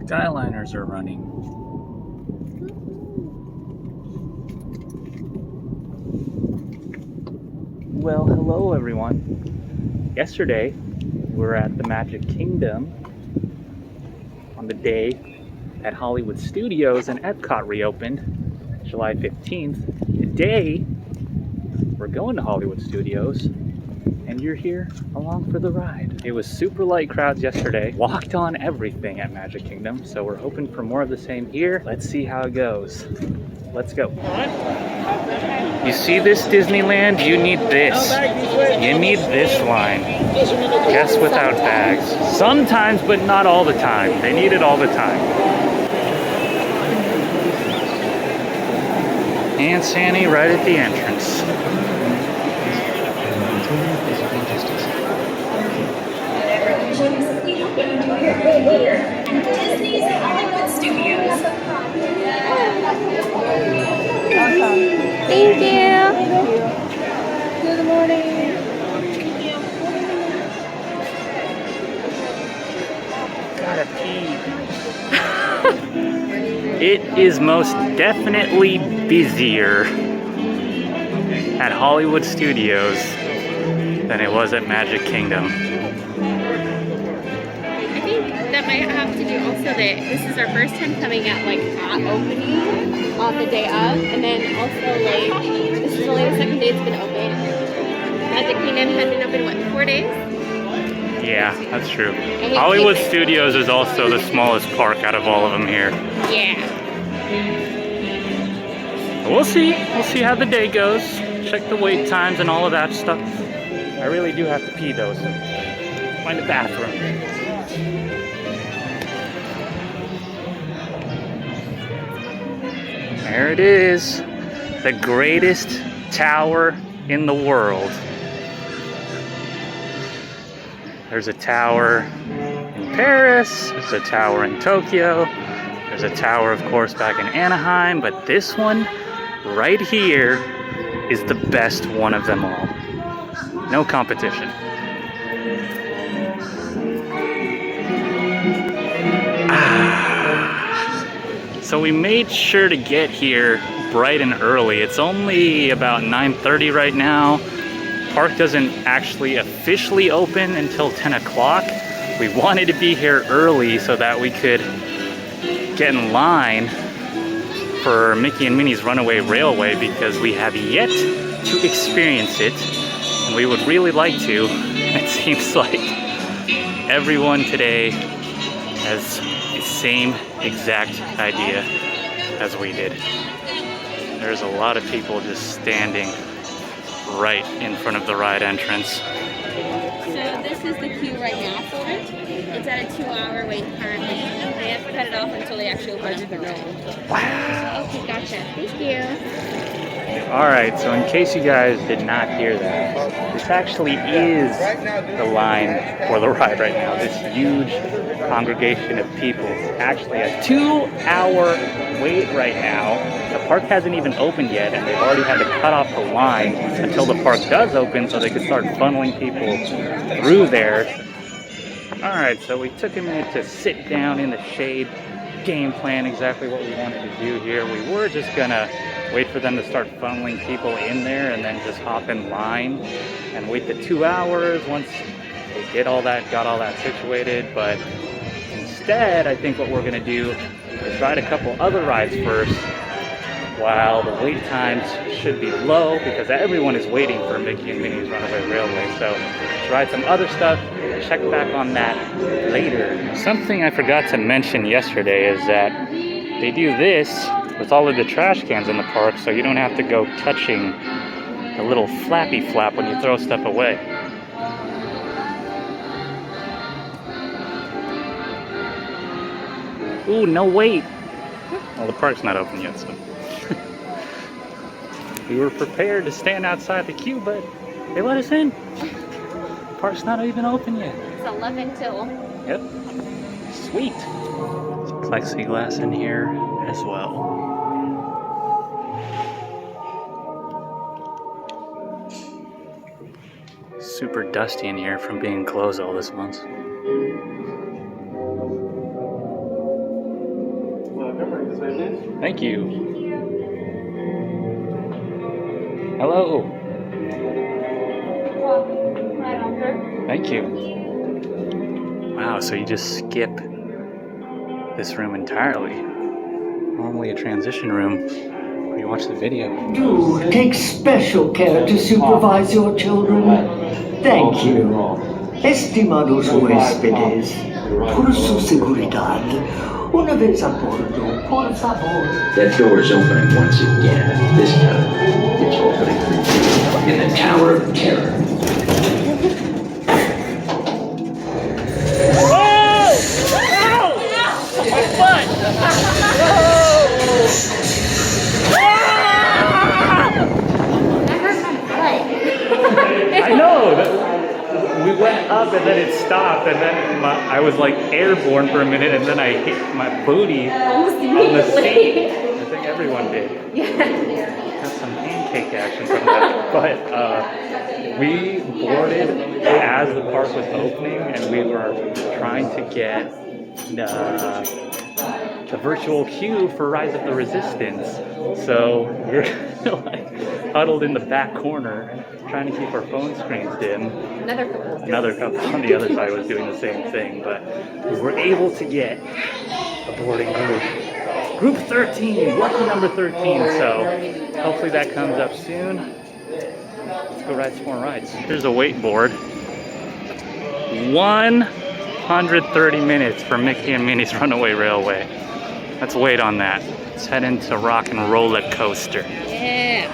Skyliners are running. Well, hello everyone. Yesterday, we were at the Magic Kingdom on the day that Hollywood Studios and Epcot reopened, July 15th. Today, we're going to Hollywood Studios, and you're here along for the ride. It was super light crowds yesterday. Walked on everything at Magic Kingdom, so we're hoping for more of the same here. Let's see how it goes. Let's go. You see this Disneyland? You need this. You need this line. Guests without bags. Sometimes, but not all the time. They need it all the time. And Sandy right at the entrance. Disney's Hollywood Studios. Awesome. Thank you. Good morning. Gotta pee. It is most definitely busier at Hollywood Studios than it was at Magic Kingdom. I think that might have to do also that this is our first time coming at opening on the day of, and then also this is only the second day it's been open. Magic Kingdom has been open, what, 4 days? Yeah, that's true. Hollywood Studios is also the smallest park out of all of them here. Yeah. We'll see. We'll see how the day goes. Check the wait times and all of that stuff. I really do have to pee though, so find a bathroom. There it is. The greatest tower in the world. There's a tower in Paris, there's a tower in Tokyo, there's a tower, of course, back in Anaheim, but this one right here is the best one of them all. No competition. So we made sure to get here bright and early. It's only about 9:30 right now. Park doesn't actually officially open until 10 o'clock. We wanted to be here early so that we could get in line for Mickey and Minnie's Runaway Railway because we have yet to experience it, and we would really like to. It seems like everyone today has the same exact idea as we did. There's a lot of people just standing right in front of the ride entrance. So this is the queue right now for it. It's at a 2-hour wait currently. They have to cut it off until they actually open up the room. Wow. Okay, gotcha. Thank you. Alright, so in case you guys did not hear that, this actually is the line for the ride right now. This huge congregation of people. It's actually a 2-hour wait right now. The park hasn't even opened yet, and they've already had to cut off the line until the park does open so they could start funneling people through there. Alright, so we took a minute to sit down in the shade, game plan exactly what we wanted to do here. We were just gonna wait for them to start funneling people in there and then just hop in line and wait the 2 hours once they got all that situated. But instead, I think what we're gonna do is ride a couple other rides first while the wait times should be low because everyone is waiting for Mickey and Minnie's Runaway Railway. So let's ride some other stuff, check back on that later. Something I forgot to mention yesterday is that they do this with all of the trash cans in the park so you don't have to go touching the little flappy flap when you throw stuff away. Ooh, no wait. Well, the park's not open yet, so. We were prepared to stand outside the queue, but they let us in. Park's not even open yet. It's 11 till. Yep. Sweet. There's plexiglass in here as well. Super dusty in here from being closed all this month. Thank you. Hello. Thank you. Wow, so you just skip this room entirely. Normally a transition room where you watch the video. Do take special care to supervise your children. Thank you. Estimados huéspedes, por su seguridad, una vez a bordo, por favor. That door is opening once again. This time, it's opening in the Tower of Terror. I know. We went up and then it stopped, and then I was like airborne for a minute, and then I hit my booty on the seat. I think everyone did. Yeah. Got some pancake action from that. But we boarded as the park was opening, and we were trying to get the virtual queue for Rise of the Resistance. So we're like huddled in the back corner, trying to keep our phone screens dim. Another couple on the other side was doing the same thing, but we were able to get a boarding group. Group 13, lucky number 13, so hopefully that comes up soon. Let's go ride some more rides. Here's a wait board. 130 minutes for Mickey and Minnie's Runaway Railway. Let's wait on that. Let's head into Rock and Roller Coaster. Yeah.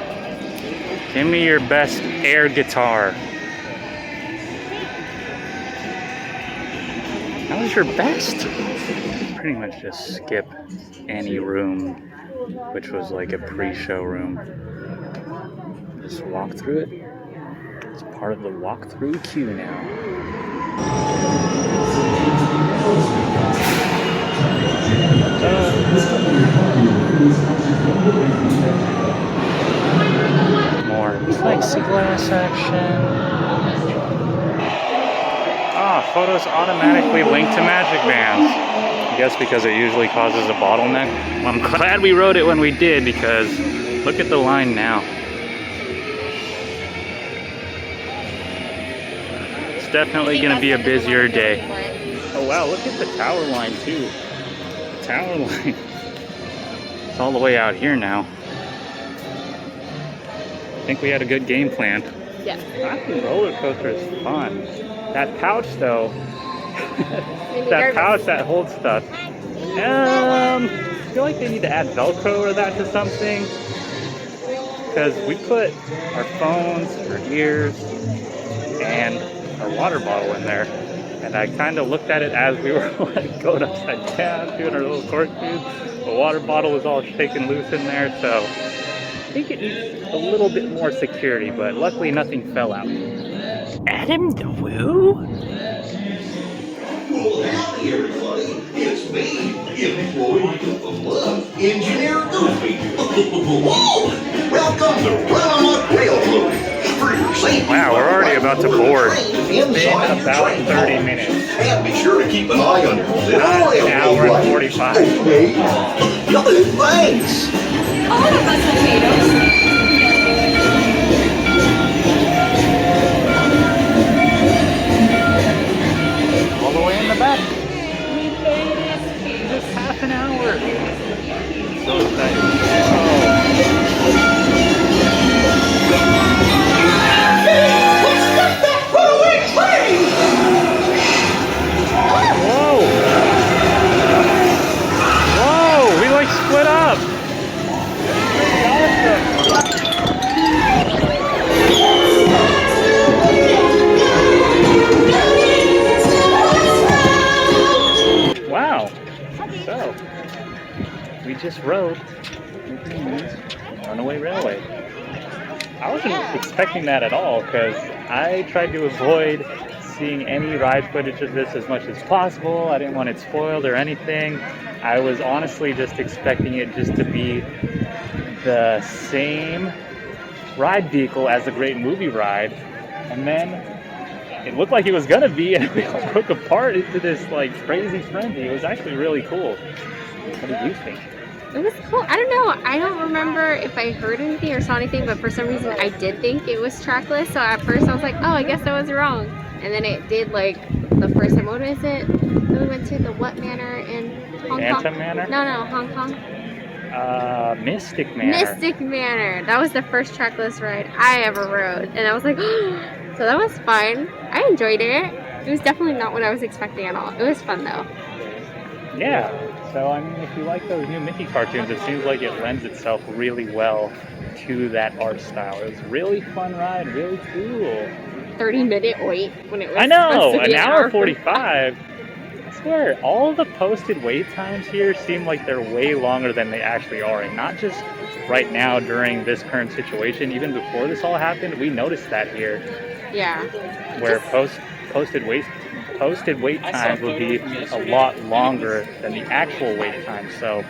Give me your best air guitar. That was your best? Pretty much just skip any room, which was like a pre-show room. Just walk through it. It's part of the walk-through queue now. More plexiglass action. Photos automatically link to Magic Bands. I guess because it usually causes a bottleneck. Well, I'm glad we rode it when we did, because look at the line now. It's definitely going to be a busier day. Oh wow, look at the tower line too. The tower line. It's all the way out here now. I think we had a good game plan. Yeah. Rock and Roller Coaster is fun. That pouch though, that pouch that holds stuff. I feel like they need to add Velcro or that to something. Because we put our phones, our ears, and our water bottle in there. And I kind of looked at it as we were like going upside down, doing our little corkscrews. The water bottle was all shaken loose in there, so I think it needs a little bit more security, but luckily nothing fell out. Adam the Woo? Howdy, everybody. It's me, employee of the month, Engineer Goofy. Welcome to Run Railroad. Wow, we're already about to board. It's been about 30 minutes. And be sure to keep an eye on your Not an hour and 45. Okay. Thanks. Oh, I got potatoes. All the way in the back. We made it. Just half an hour. So excited. Whoa! Whoa! We like split up. Wow. So, we just rode Runaway Railway. I wasn't expecting that at all, because I tried to avoid seeing any ride footage of this as much as possible. I didn't want it spoiled or anything. I was honestly just expecting it just to be the same ride vehicle as the Great Movie Ride, and then it looked like it was gonna be, and we all broke apart into this like crazy frenzy. It was actually really cool. What did you think? It was cool. I don't know. I don't remember if I heard anything or saw anything, but for some reason I did think it was trackless. So at first I was like, oh, I guess I was wrong. And then it did like the first time. What is it? Then we went to the what manor in Hong Kong? Phantom Manor? No, Hong Kong. Mystic Manor. Mystic Manor. That was the first trackless ride I ever rode. And I was like, so that was fun. I enjoyed it. It was definitely not what I was expecting at all. It was fun though. Yeah. So, I mean, if you like those new Mickey cartoons, it seems like it lends itself really well to that art style. It was a really fun ride, really cool. 30-minute wait when it was I know, supposed to be an hour 45. I swear, all the posted wait times here seem like they're way longer than they actually are. And not just right now during this current situation, even before this all happened, we noticed that here. Yeah. Where posted wait times would be a lot longer than the actual wait time. So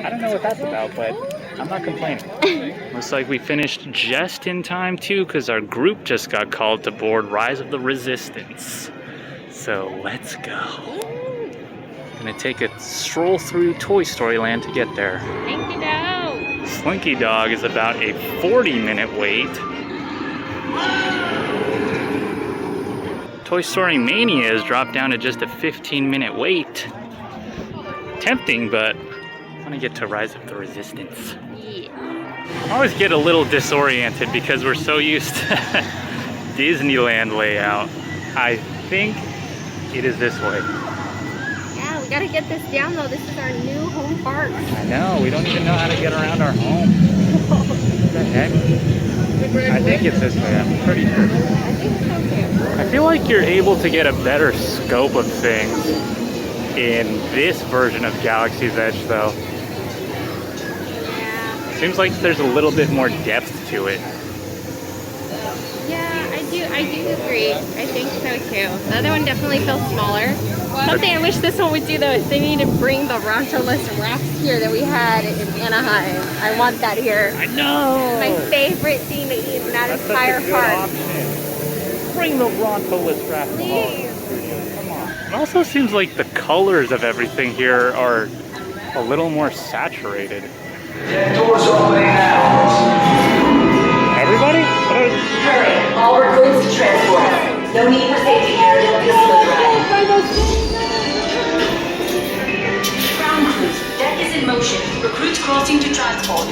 I don't know what that's about, but I'm not complaining. Looks like we finished just in time too, because our group just got called to board Rise of the Resistance. So let's go. Gonna take a stroll through Toy Story Land to get there. Thank you, no. Slinky Dog is about a 40-minute wait. Toy Story Mania has dropped down to just a 15-minute wait. Tempting, but I want to get to Rise of the Resistance. Yeah. I always get a little disoriented because we're so used to Disneyland layout. I think it is this way. Yeah, we gotta get this down though. This is our new home park. I know, we don't even know how to get around our home. What the heck? I think it's this way, I'm pretty sure. I think so too. I feel like you're able to get a better scope of things in this version of Galaxy's Edge though. Yeah. Seems like there's a little bit more depth to it. Yeah, I do agree. I think so too. The other one definitely feels smaller. Something I wish this one would do though is they need to bring the Rancho-less rafts here that we had in Anaheim. I want that here. I know! My favorite thing to eat in that That's entire such a good park. option. Bring the Ronto-less raft Please. Come on. It also seems like the colors of everything here are a little more saturated. Doors opening now. Everybody? Hurry, all recruits to transport. No need for safety here, it'll be a smooth ride. Ground crews, deck is in motion. Recruits crossing to transport.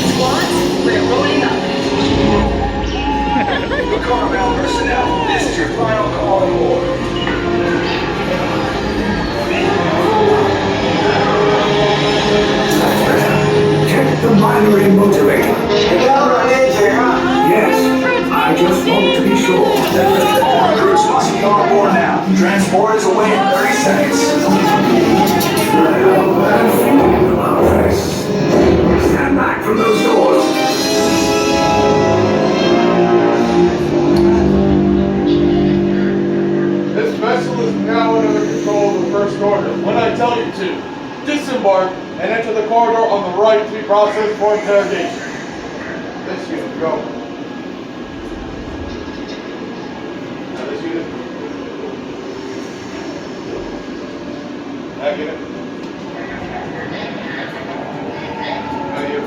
Squads, we're rolling up. Carmel personnel, this is your final call on board. Check the binary motivator. Yes, I just want to be sure. Crews must be on board now. Transport is away in 30 seconds. I have a bad feeling about this. Stand back from those doors. This vessel is now under the control of the First Order. When I tell you to, disembark and enter the corridor on the right to be processed for interrogation. This unit, go. Now this unit. That unit. Now you.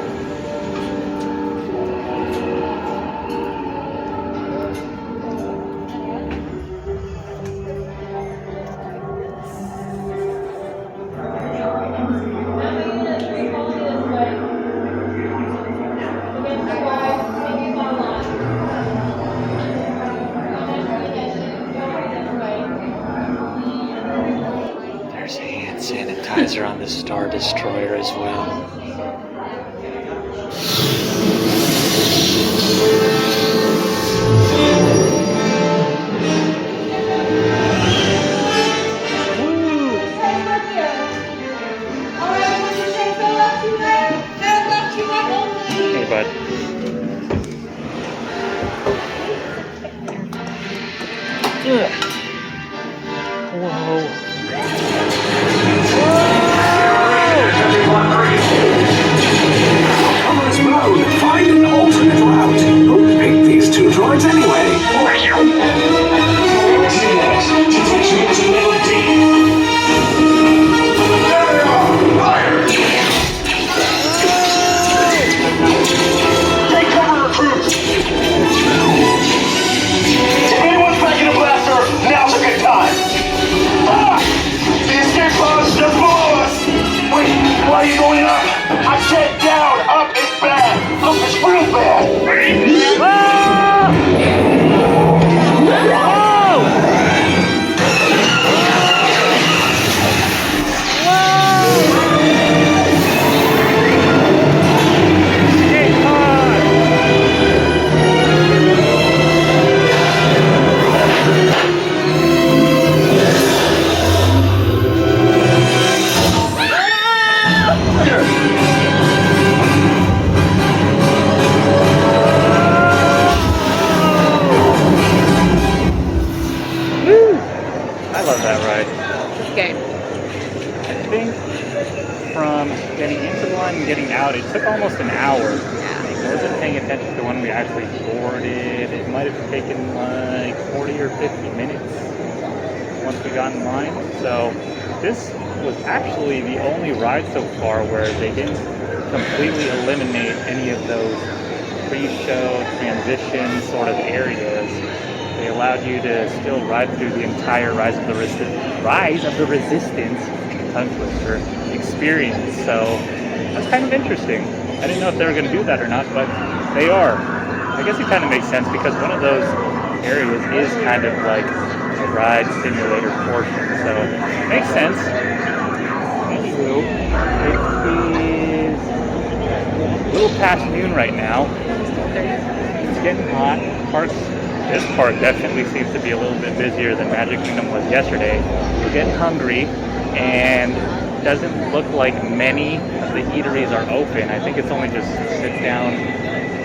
There's a hand sanitizer on the Star Destroyer as well. Hey, bud. Cover's mode. Find an alternate route. Who picked these two droids anyway? hour. I wasn't paying attention to when we actually boarded. It might have taken like 40 or 50 minutes once we got in line. So this was actually the only ride so far where they didn't completely eliminate any of those pre-show transition sort of areas. They allowed you to still ride through the entire Rise of the Resistance tongue twister experience. So that's kind of interesting. I didn't know if they were going to do that or not, but they are. I guess it kind of makes sense because one of those areas is kind of like a ride simulator portion, so it makes sense. Anywho, it is a little past noon right now. It's getting hot. This park definitely seems to be a little bit busier than Magic Kingdom was yesterday. We're getting hungry, and it doesn't look like many of the eateries are open. I think it's only just sit-down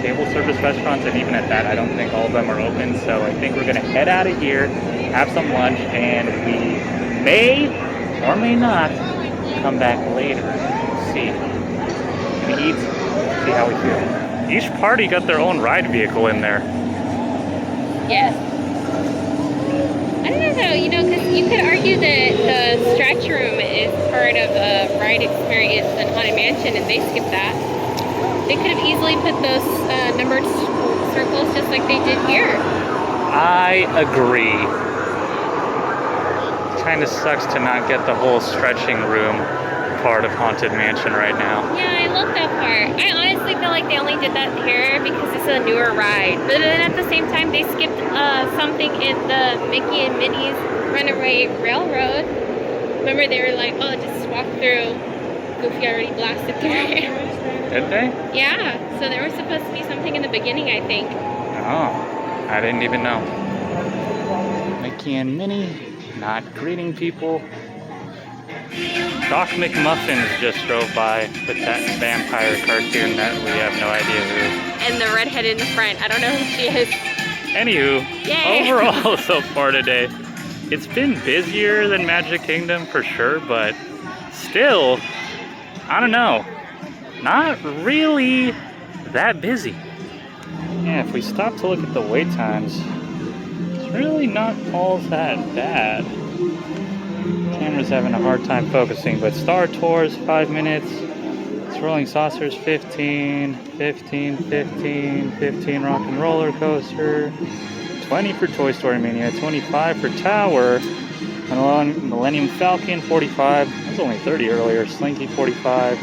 table service restaurants, and even at that, I don't think all of them are open. So I think we're going to head out of here, have some lunch, and we may or may not come back later. See. And eat, see how we feel. Each party got their own ride vehicle in there. Yeah. I don't know though, you know, because you could argue that the stretch room is part of a ride experience in Haunted Mansion, and they skipped that. They could have easily put those numbered circles just like they did here. I agree. Kind of sucks to not get the whole stretching room part of Haunted Mansion right now. Yeah, I love that part. I honestly feel like they only did that here because it's a newer ride. But then at the same time, they skipped something in the Mickey and Minnie's Runaway Railroad. Remember, they were like, oh, just walk through. Goofy already blasted through it. Did they? Yeah, so there was supposed to be something in the beginning, I think. Oh, I didn't even know. Mickey and Minnie not greeting people. Doc McMuffins just drove by with that vampire cartoon that we have no idea who. And the redhead in the front. I don't know who she is. Anywho, Yay. overall so far today, it's been busier than Magic Kingdom for sure, but still, I don't know, not really that busy. Yeah, if we stop to look at the wait times, it's really not all that bad. Camera's having a hard time focusing, but Star Tours 5 minutes, Swirling Saucers 15, 15, 15, 15 Rock and Roller Coaster, 20 for Toy Story Mania, 25 for Tower, Millennium Falcon 45, that was only 30 earlier, Slinky 45,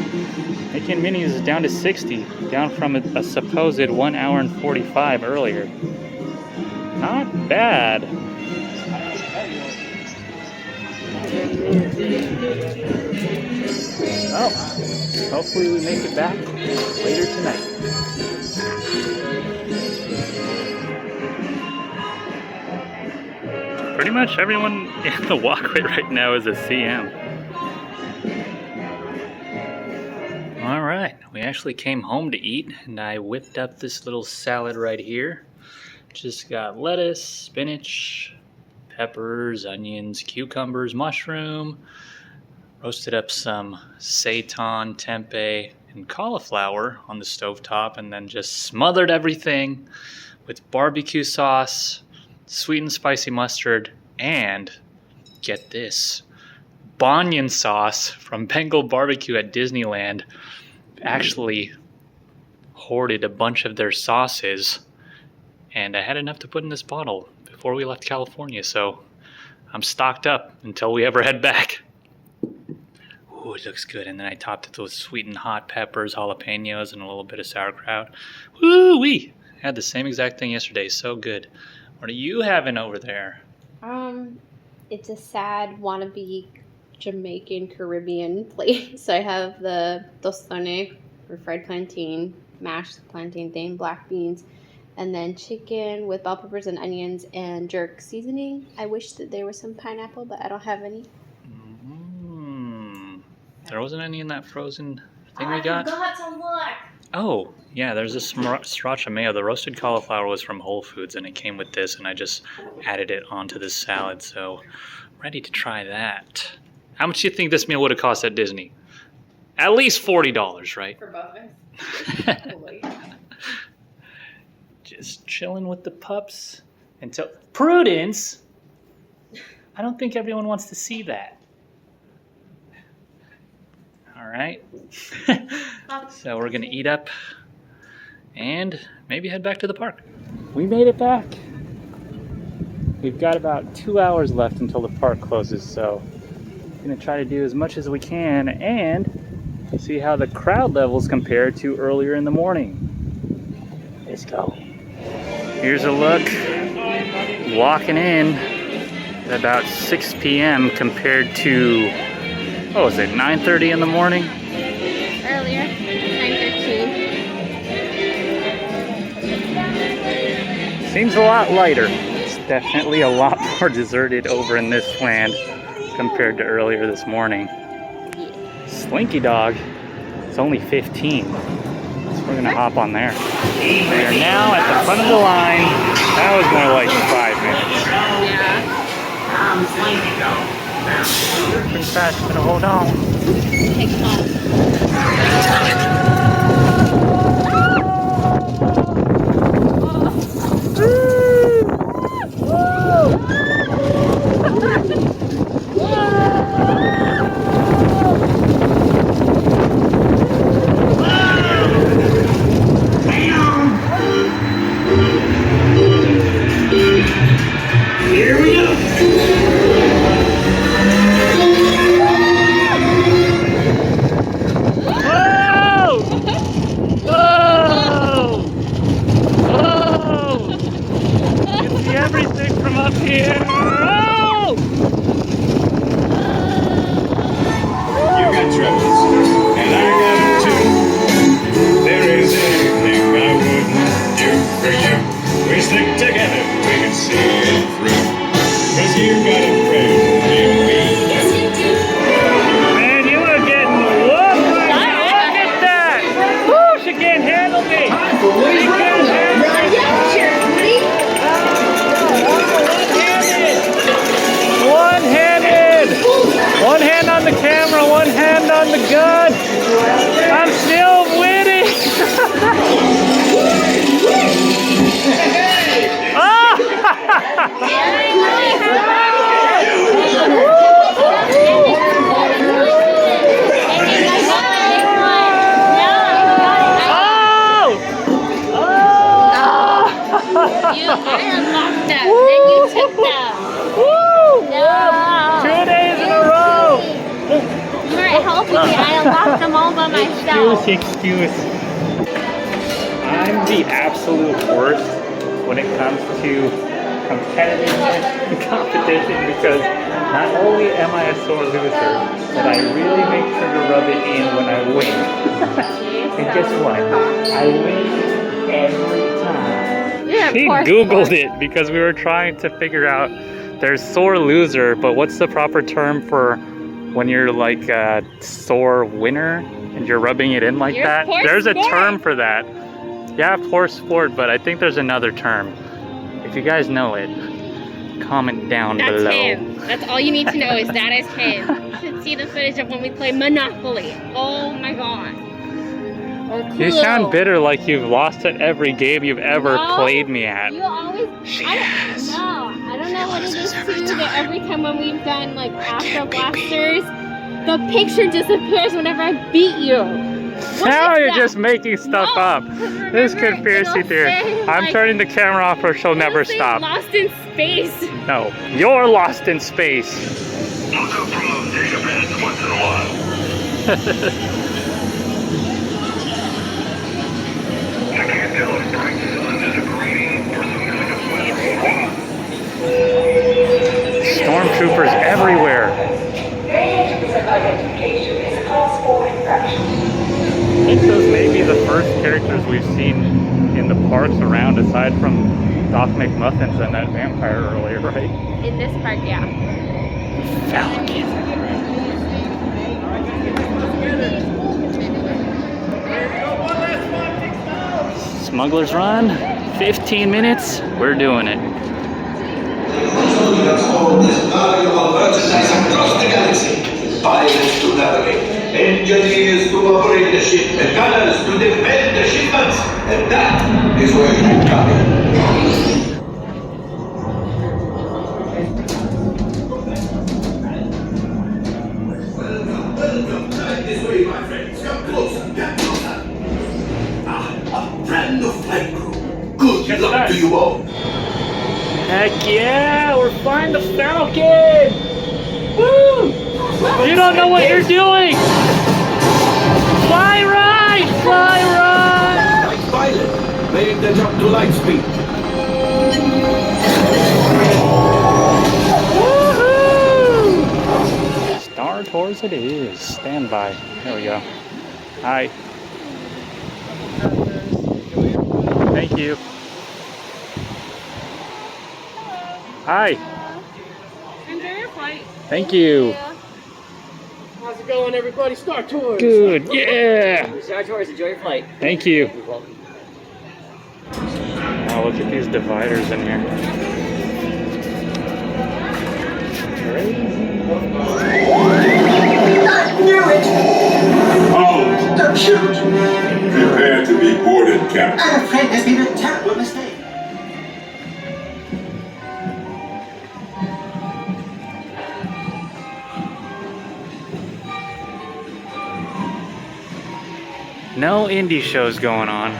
Mickey and Minnie's is down to 60, down from a supposed 1 hour and 45 earlier. Not bad. Well, hopefully we make it back later tonight. Pretty much everyone in the walkway right now is a CM. Alright, we actually came home to eat, and I whipped up this little salad right here. Just got lettuce, spinach, peppers, onions, cucumbers, mushroom, roasted up some seitan, tempeh, and cauliflower on the stovetop, and then just smothered everything with barbecue sauce, sweet and spicy mustard, and get this, Banyan sauce from Bengal Barbecue at Disneyland. Actually hoarded a bunch of their sauces, and I had enough to put in this bottle before we left California, so I'm stocked up until we ever head back. Ooh, it looks good. And then I topped it with sweetened hot peppers, jalapenos, and a little bit of sauerkraut. Woo-wee! Had the same exact thing yesterday. So good. What are you having over there? It's a sad wannabe Jamaican Caribbean plate. So I have the tostone, or fried plantain, mashed plantain thing, black beans, and then chicken with bell peppers and onions and jerk seasoning. I wish that there was some pineapple, but I don't have any. There wasn't any in that frozen thing we got? I forgot to look! Oh, yeah, there's this sriracha mayo. The roasted cauliflower was from Whole Foods, and it came with this, and I just added it onto this salad, so ready to try that. How much do you think this meal would have cost at Disney? At least $40, right? For both of us. Totally. Just chilling with the pups until Prudence. I don't think everyone wants to see that. All right. So we're gonna eat up and maybe head back to the park. We made it back. We've got about 2 hours left until the park closes, so we're gonna try to do as much as we can and see how the crowd levels compare to earlier in the morning. Let's go. Here's a look walking in at about 6 p.m. compared to, what was it, 9:30 in the morning? Earlier, 9:13. Seems a lot lighter. It's definitely a lot more deserted over in this land compared to earlier this morning. Slinky Dog, it's only 15. So we're gonna hop on there. We are now at the front of the line. That was more like 5 minutes. Yeah. Pretty fast, gonna hold on. Take Here we go. Everything from up here. Oh! You got troubles, and I got them too. There is anything I wouldn't do for you. We stick together, we can see it through. 'Cause you got a friend in me. Yes, you do. Man, you are getting whooped right now. Look at that. Woo, she can't handle me. She can't handle me. One-handed. One hand on the camera, one hand on the gun. I'm still winning. Ah! You unlocked them, then you took them. Woo! No. 2 days in a row. You weren't helping me. I unlocked them all by myself. Excuse. I'm the absolute worst when it comes to competitiveness and competition because not only am I a sore loser, but I really make sure to rub it in when I win. And guess what? I win every time. Yeah, She Googled it because we were trying to figure out there's sore loser, but what's the proper term for when you're like a sore winner and you're rubbing it in like that? There's a term for that. Yeah, poor sport, but I think there's another term. If you guys know it, comment down below. That's him. That's all you need to know is that is him. You should see the footage of when we play Monopoly. Oh my god. You sound bitter like you've lost at every game you've ever played me at. You always. I don't know what it is too, that every time when we've done like After Blasters, the picture disappears whenever I beat you. Now you're just making stuff up. This conspiracy theory. I'm turning the camera off or she'll never stop. Lost in space. No, you're lost in space. Look up from those data pads once in a while. I can't tell if practice on disagreeing or some kind of special. Stormtroopers everywhere. Identification is a class 4 infraction. I think those may be the first characters we've seen in the parks around aside from Doc McMuffins and that vampire earlier, right? In this park, yeah. Falcon. Smuggler's Run, 15 minutes, we're doing it. Valuable merchandise across the galaxy. Buy this to navigate. Engineers to operate the ship, and gunners to defend the shipments. And that is where you come in. Welcome. This way, my friends. Come closer. Come closer. A brand new flight crew. Good luck to you all. Heck yeah, we're flying the Falcon! Woo! You don't know what you're doing! Fly right! Fly right! Like pilot, make the jump to light speed. Woohoo! Star Tours it is. Stand by. There we go. Hi. Thank you. Hi. Enjoy your flight. Thank you. How's it going, everybody? Star Tours. Good. Yeah. Star Tours, enjoy your flight. Thank you. Oh, look at these dividers in here. I knew it! Oh! Don't shoot! Prepare to be boarded, Captain. I'm afraid there's been a terrible mistake. No indie shows going on.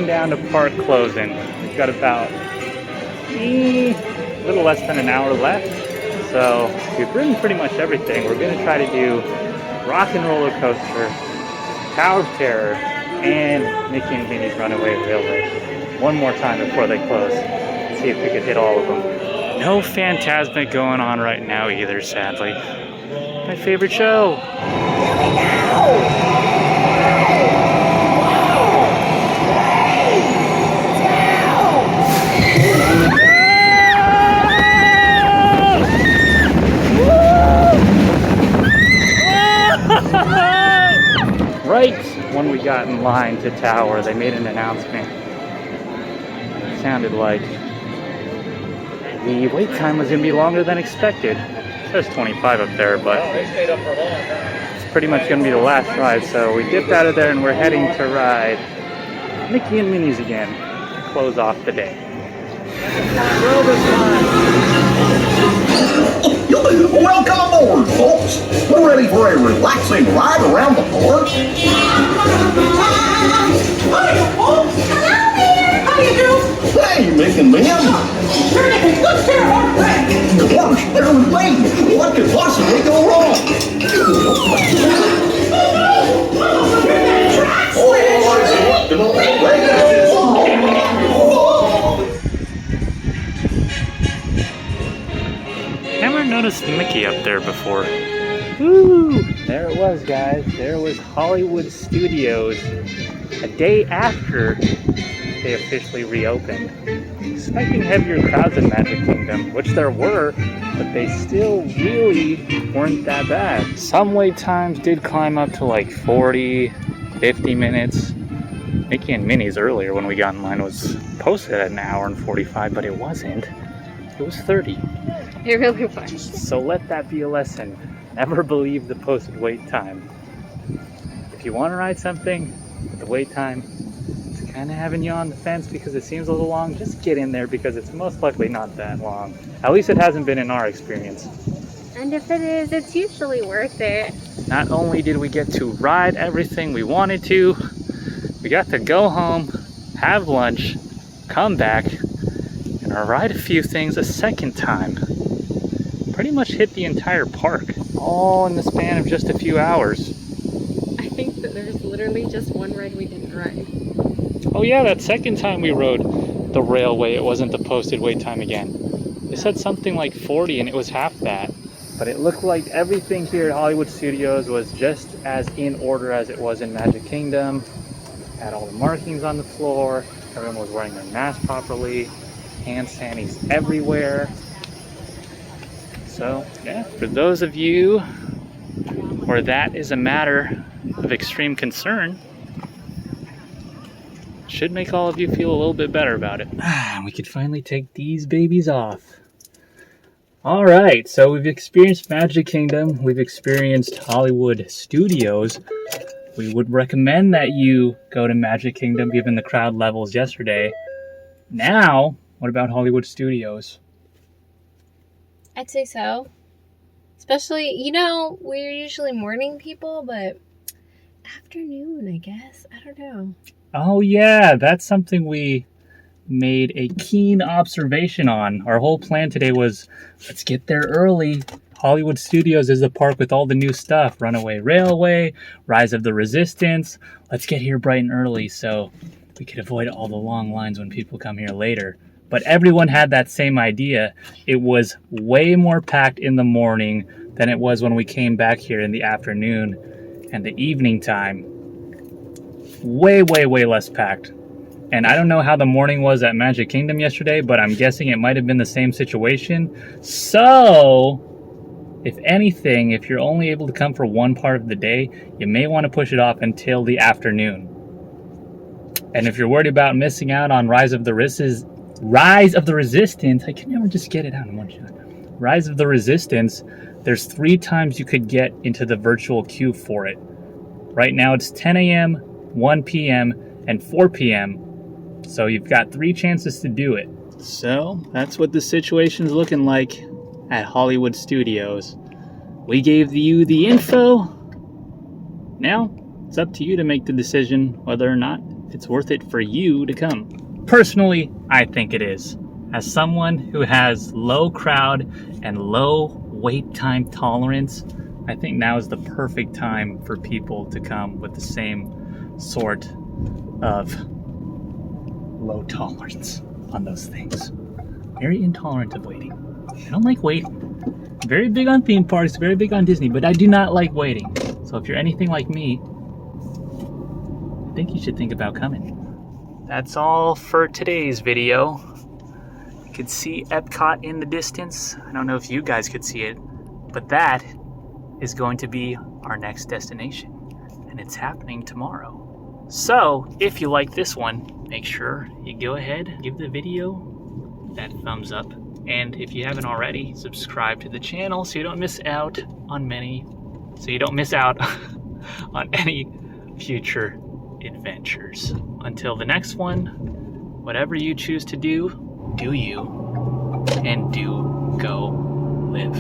Down to park closing. We've got about a little less than an hour left, so we've ridden pretty much everything. We're going to try to do Rock and Roller Coaster, Tower of Terror, and Mickey and Minnie's Runaway Railway one more time before they close. Let's see if we could hit all of them. No Phantasmic going on right now either, sadly. My favorite show. Here we go! Right when we got in line to Tower, they made an announcement. It sounded like the wait time was going to be longer than expected. There's 25 up there, but it's pretty much going to be the last ride. So we dipped out of there and we're heading to ride Mickey and Minnie's again to close off the day. Welcome aboard, folks. We're ready for a relaxing ride around the park. Hi, folks. Hello there. How you doing? Hey, Mick and Min. What's there on track? Gosh, they're late. What could possibly go wrong? Never noticed Mickey up there before. Woo! There it was, guys. There was Hollywood Studios a day after they officially reopened. Expecting heavier crowds in Magic Kingdom, which there were, but they still really weren't that bad. Some wait times did climb up to like 40, 50 minutes. Mickey and Minnie's earlier when we got in line was posted at an hour and 45, but it wasn't. It was 30. It really was. So let that be a lesson. Never believe the posted wait time. If you want to ride something with the wait time, it's kind of having you on the fence because it seems a little long, just get in there because it's most likely not that long. At least it hasn't been in our experience. And if it is, it's usually worth it. Not only did we get to ride everything we wanted to, we got to go home, have lunch, come back, and ride a few things a second time. Pretty much hit the entire park, all in the span of just a few hours. I think that there's literally just one ride we didn't ride. Oh yeah, that second time we rode the railway, it wasn't the posted wait time again. They said something like 40 and it was half that. But it looked like everything here at Hollywood Studios was just as in order as it was in Magic Kingdom. Had all the markings on the floor, everyone was wearing their mask properly, hand sanitizer everywhere. So yeah, for those of you where that is a matter of extreme concern, should make all of you feel a little bit better about it. We could finally take these babies off. All right, so we've experienced Magic Kingdom, we've experienced Hollywood Studios. We would recommend that you go to Magic Kingdom given the crowd levels yesterday. Now, what about Hollywood Studios? I'd say so. Especially, you know, we're usually morning people, but afternoon, I guess. I don't know. Oh yeah, that's something we made a keen observation on. Our whole plan today was, let's get there early. Hollywood Studios is the park with all the new stuff. Runaway Railway, Rise of the Resistance. Let's get here bright and early so we could avoid all the long lines when people come here later. But everyone had that same idea. It was way more packed in the morning than it was when we came back here in the afternoon and the evening time. Way, way, way less packed. And I don't know how the morning was at Magic Kingdom yesterday, but I'm guessing it might have been the same situation. So, if anything, if you're only able to come for one part of the day, you may want to push it off until the afternoon. And if you're worried about missing out on Rise of the Resistance, I can never just get it out in one shot. Rise of the Resistance, there's 3 times you could get into the virtual queue for it. Right now it's 10 a.m., 1 p.m., and 4 p.m. So you've got 3 chances to do it. So that's what the situation's looking like at Hollywood Studios. We gave you the info. Now it's up to you to make the decision whether or not it's worth it for you to come. Personally, I think it is. As someone who has low crowd and low wait time tolerance, I think now is the perfect time for people to come with the same sort of low tolerance on those things. Very intolerant of waiting. I don't like waiting. Very big on theme parks, very big on Disney, but I do not like waiting. So if you're anything like me, I think you should think about coming. That's all for today's video. You could see Epcot in the distance. I don't know if you guys could see it, but that is going to be our next destination, and it's happening tomorrow. So, if you like this one, make sure you go ahead, give the video that thumbs up, and if you haven't already, subscribe to the channel so you don't miss out on on any future adventures. Until the next one, whatever you choose to do you, and do go live.